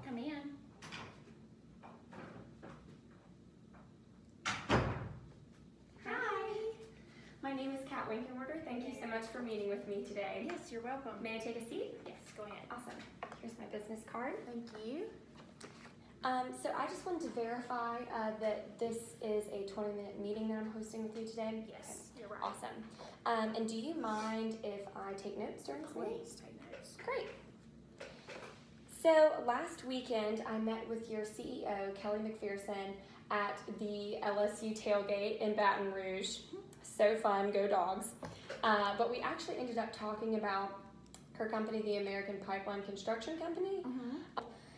Come in. Hi. My name is Kat Winkenwerder. Thank you so much for meeting with me today. Yes, you're welcome. May I take a seat? Yes, go ahead. Awesome. Here's my business card. Thank you. So I just wanted to verify that this is a 20-minute meeting that I'm hosting with you today. Yes, you're right. Awesome. And do you mind if I take notes during this meeting? Please take notes. Great. So last weekend, I met with your CEO, Kelly McPherson, at the LSU tailgate in Baton Rouge. So fun, go Dogs. But we actually ended up talking about her company, the American Pipeline Construction Company.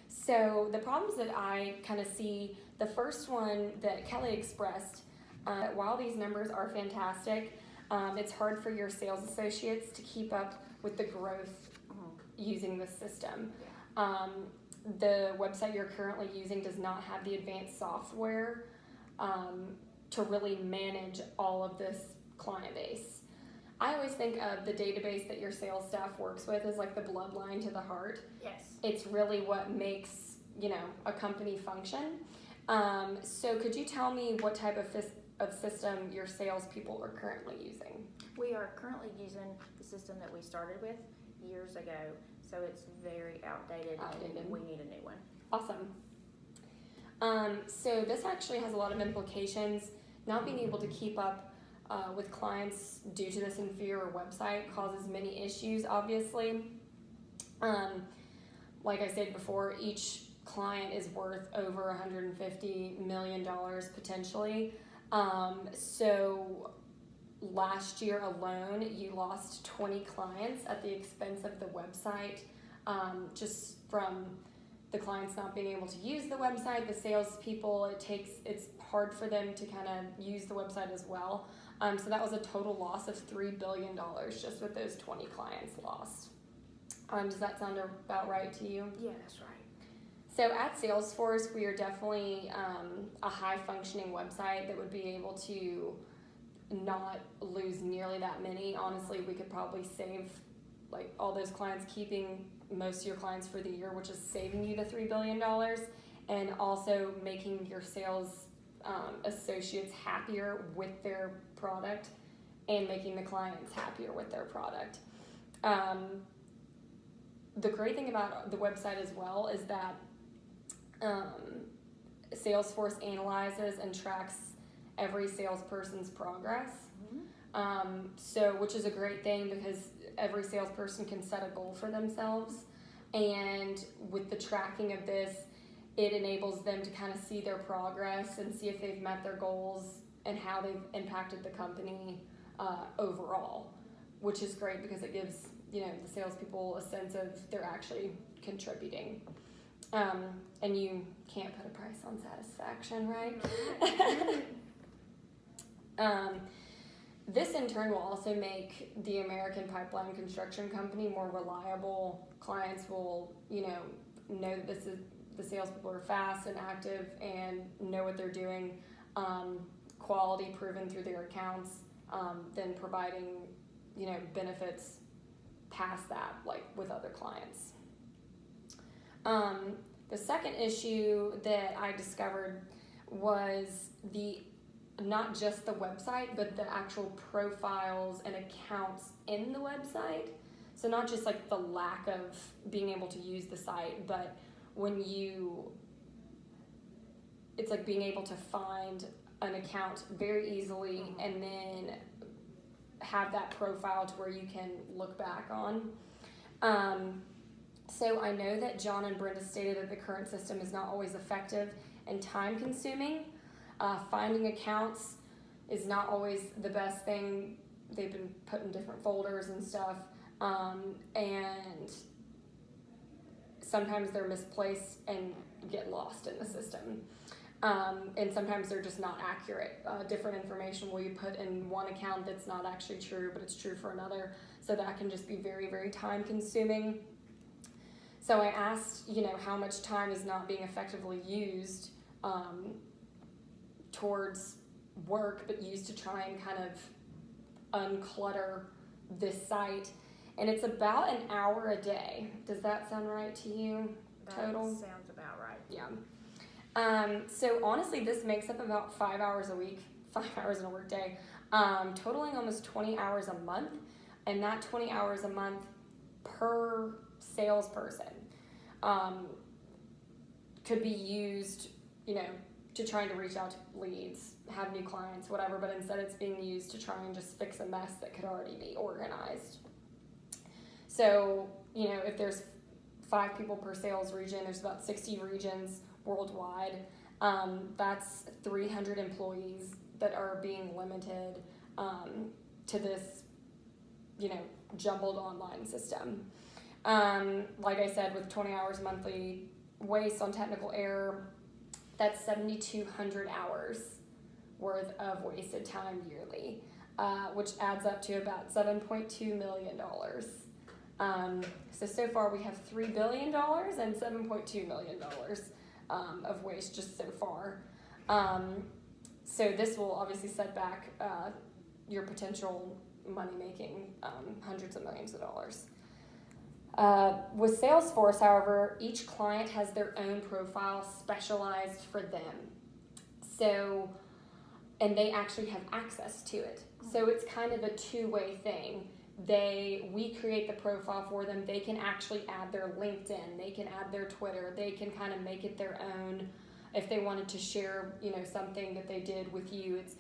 So the problems that I kind of see, the first one that Kelly expressed, while these numbers are fantastic, it's hard for your sales associates to keep up with the growth using this system. The website you're currently using does not have the advanced software to really manage all of this client base. I always think of the database that your sales staff works with as like the bloodline to the heart. Yes. It's really what makes, a company function. So could you tell me what type of system your salespeople are currently using? We are currently using the system that we started with years ago, so it's very outdated. And we need a new one. Awesome. So this actually has a lot of implications. Not being able to keep up with clients due to this inferior website causes many issues, obviously. Like I said before, each client is worth over $150 million potentially. So last year alone, you lost 20 clients at the expense of the website, just from the clients not being able to use the website, the salespeople, it's hard for them to kind of use the website as well. So that was a total loss of $3 billion just with those 20 clients lost. Does that sound about right to you? Yeah, that's right. So at SalesForce, we are definitely a high-functioning website that would be able to not lose nearly that many. Honestly, we could probably save like all those clients, keeping most of your clients for the year, which is saving you the $3 billion, and also making your sales associates happier with their product and making the clients happier with their product. The great thing about the website as well is that SalesForce analyzes and tracks every salesperson's progress. Which is a great thing because every salesperson can set a goal for themselves, and with the tracking of this, it enables them to kind of see their progress and see if they've met their goals and how they've impacted the company overall, which is great because it gives the salespeople a sense of they're actually contributing. And you can't put a price on satisfaction, right? This in turn will also make the American Pipeline Construction Company more reliable. Clients will, know that the salespeople are fast and active and know what they're doing, quality proven through their accounts, then providing, benefits past that, like with other clients. The second issue that I discovered was not just the website, but the actual profiles and accounts in the website. So not just like the lack of being able to use the site, but it's like being able to find an account very easily and then have that profile to where you can look back on. So I know that John and Brenda stated that the current system is not always effective and time consuming. Finding accounts is not always the best thing. They've been put in different folders and stuff, and sometimes they're misplaced and get lost in the system. And sometimes they're just not accurate. Different information will you put in one account that's not actually true, but it's true for another. So that can just be very, very time consuming. So I asked, how much time is not being effectively used towards work, but used to try and kind of unclutter this site. And it's about an hour a day. Does that sound right to you? Total? That sounds Yeah. So honestly, this makes up about 5 hours a week, 5 hours in a work day, totaling almost 20 hours a month, and that 20 hours a month per salesperson could be used, to trying to reach out to leads, have new clients, whatever, but instead it's being used to try and just fix a mess that could already be organized. So, if there's 5 people per sales region, there's about 60 regions worldwide. That's 300 employees that are being limited to this, jumbled online system. Like I said, with 20 hours monthly waste on technical error, that's 7,200 hours worth of wasted time yearly, which adds up to about $7.2 million. So far we have $3 billion and $7.2 million of waste just so far. So this will obviously set back your potential money making hundreds of millions of dollars. With SalesForce, however, each client has their own profile specialized for them. So, and they actually have access to it. So it's kind of a two-way thing. We create the profile for them. They can actually add their LinkedIn. They can add their Twitter. They can kind of make it their own. If they wanted to share, something that they did with you, it's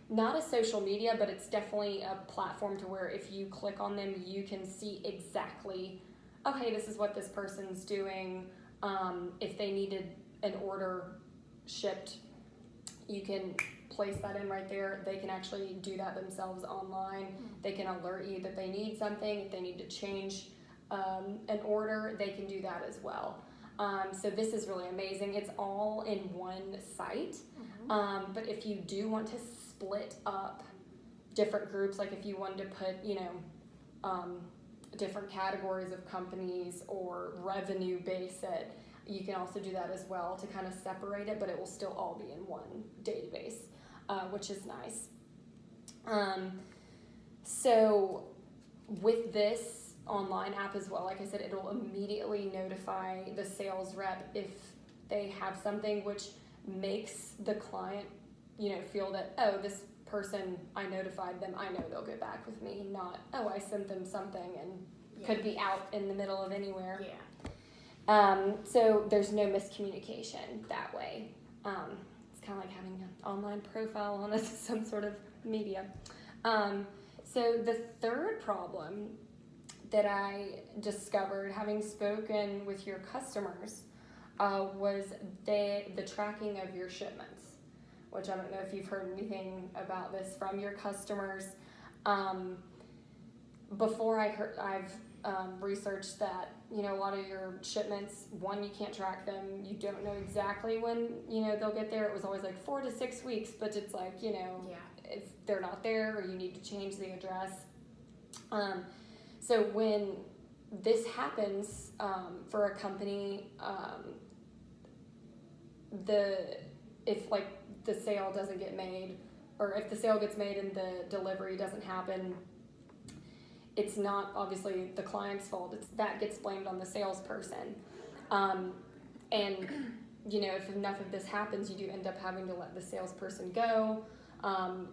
not a social media, but it's definitely a platform to where if you click on them, you can see exactly, okay, this is what this person's doing. If they needed an order shipped, you can place that in right there. They can actually do that themselves online. They can alert you that they need something. If they need to change an order, they can do that as well. So this is really amazing. It's all in one site. But if you do want to split up different groups, like if you wanted to put, different categories of companies or revenue base it, you can also do that as well to kind of separate it, but it will still all be in one database, which is nice. So with this online app as well, like I said, it'll immediately notify the sales rep if they have something, which makes the client, feel that, oh, this person, I notified them, I know they'll get back with me, not, oh, I sent them something and could be out in the middle of anywhere. So there's no miscommunication that way. It's kind of like having an online profile on some sort of media. So the third problem that I discovered having spoken with your customers was the tracking of your shipments, which I don't know if you've heard anything about this from your customers. Before I've researched that, a lot of your shipments, one, you can't track them. You don't know exactly when, they'll get there. It was always like 4 to 6 weeks, but it's like, if they're not there or you need to change the address. So when this happens for a company, if the sale doesn't get made, or if the sale gets made and the delivery doesn't happen, it's not obviously the client's fault. That gets blamed on the salesperson. And if enough of this happens, you do end up having to let the salesperson go,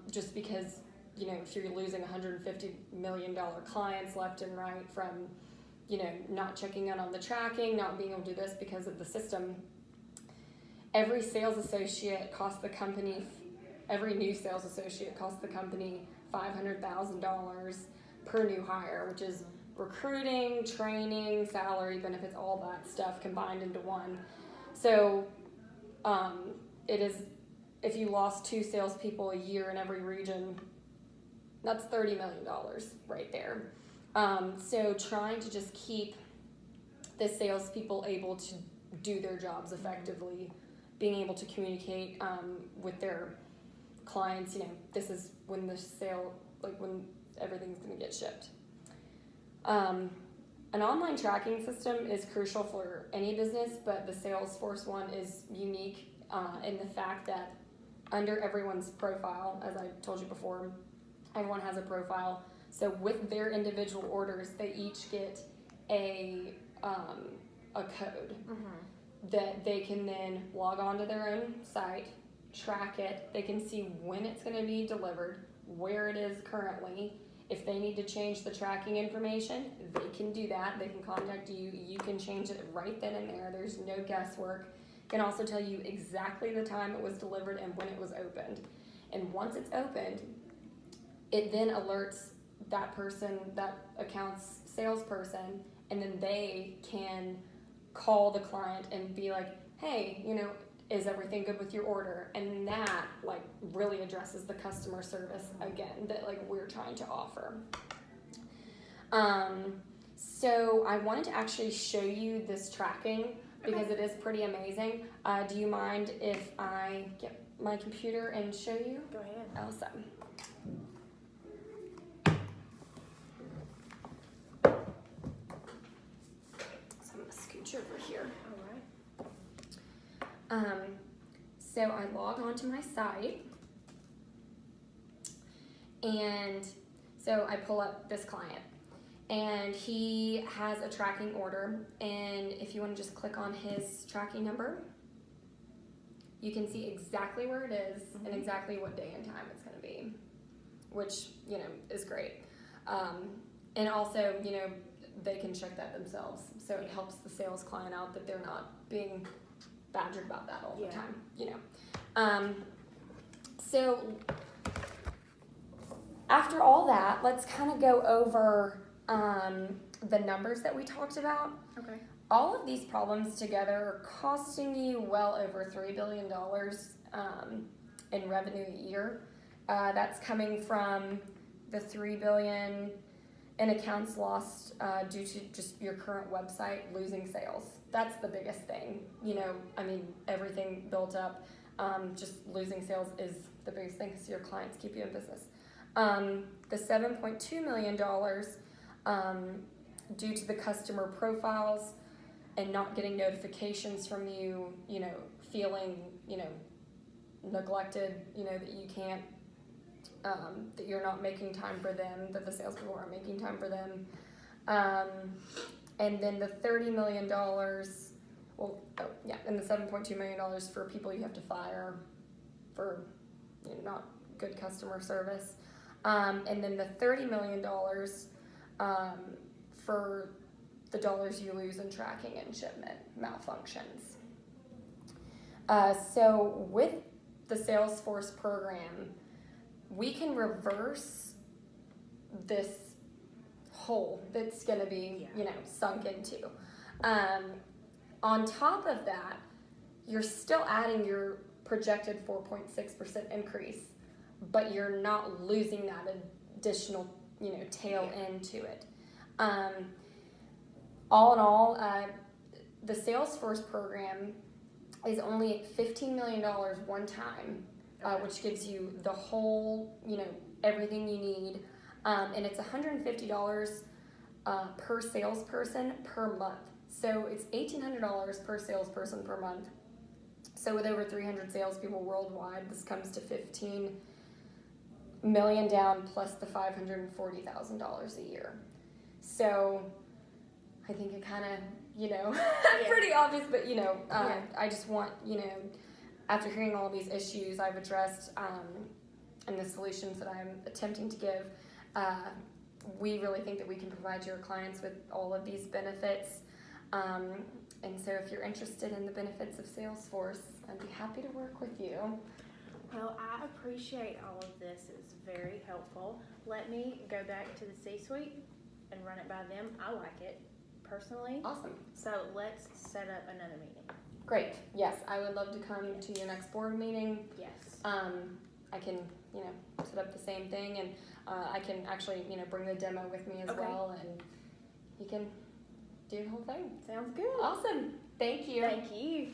just because if you're losing $150 million clients left and right from not checking in on the tracking, not being able to do this because of the system. Every sales associate costs the company, every new sales associate costs the company $500,000 per new hire, which is recruiting, training, salary, benefits, all that stuff combined into one. So it is, if you lost 2 salespeople a year in every region, that's $30 million right there. So trying to just keep the salespeople able to do their jobs effectively, being able to communicate with their clients, this is when the sale, when everything's going to get shipped. An online tracking system is crucial for any business, but the SalesForce one is unique in the fact that under everyone's profile, as I told you before, everyone has a profile. So with their individual orders, they each get a code. that they can then log on to their own site, track it. They can see when it's going to be delivered, where it is currently. If they need to change the tracking information, they can do that. They can contact you. You can change it right then and there. There's no guesswork. It can also tell you exactly the time it was delivered and when it was opened. And once it's opened, it then alerts that person, that account's salesperson, and then they can call the client and be like, hey, is everything good with your order? And that really addresses the customer service again that we're trying to offer. So I wanted to actually show you this tracking because it is pretty amazing. Do you mind if I get my computer and show you? Go ahead. Awesome. So I'm gonna scooch over here. All right. So I log onto my site, and so I pull up this client, and he has a tracking order, and if you want to just click on his tracking number, you can see exactly where it is and exactly what day and time it's going to be, which, is great. And also, they can check that themselves, so it helps the sales client out that they're not being badgered about that all the time, So after all that, let's kind of go over the numbers that we talked about. Okay. All of these problems together are costing you well over $3 billion in revenue a year. That's coming from the $3 billion in accounts lost due to just your current website losing sales. That's the biggest thing. Everything built up. Just losing sales is the biggest thing because your clients keep you in business. The $7.2 million due to the customer profiles and not getting notifications from you, feeling, neglected, that you can't, that you're not making time for them, that the salespeople aren't making time for them. And then the $30 million, and the $7.2 million for people you have to fire for not good customer service. And then the $30 million for the dollars you lose in tracking and shipment malfunctions. So with the SalesForce program, we can reverse this hole that's going to be, sunk into. On top of that, you're still adding your projected 4.6% increase, but you're not losing that additional, tail into it. All in all, the SalesForce program is only $15 million one time, which gives you the whole, everything you need. And it's $150 per salesperson per month. So it's $1,800 per salesperson per month. So with over 300 salespeople worldwide, this comes to $15 million down plus the $540,000 a year. So I think it kind of, pretty obvious, but, I just want, after hearing all these issues I've addressed and the solutions that I'm attempting to give, we really think that we can provide your clients with all of these benefits. And so if you're interested in the benefits of SalesForce, I'd be happy to work with you. Well, I appreciate all of this. It's very helpful. Let me go back to the C-suite and run it by them. I like it personally. Awesome. So let's set up another meeting. Great. Yes, I would love to come to your next board meeting. Yes. I can, set up the same thing, and I can actually, bring the demo with me as well, and you can do the whole thing. Sounds good. Awesome. Thank you. Thank you.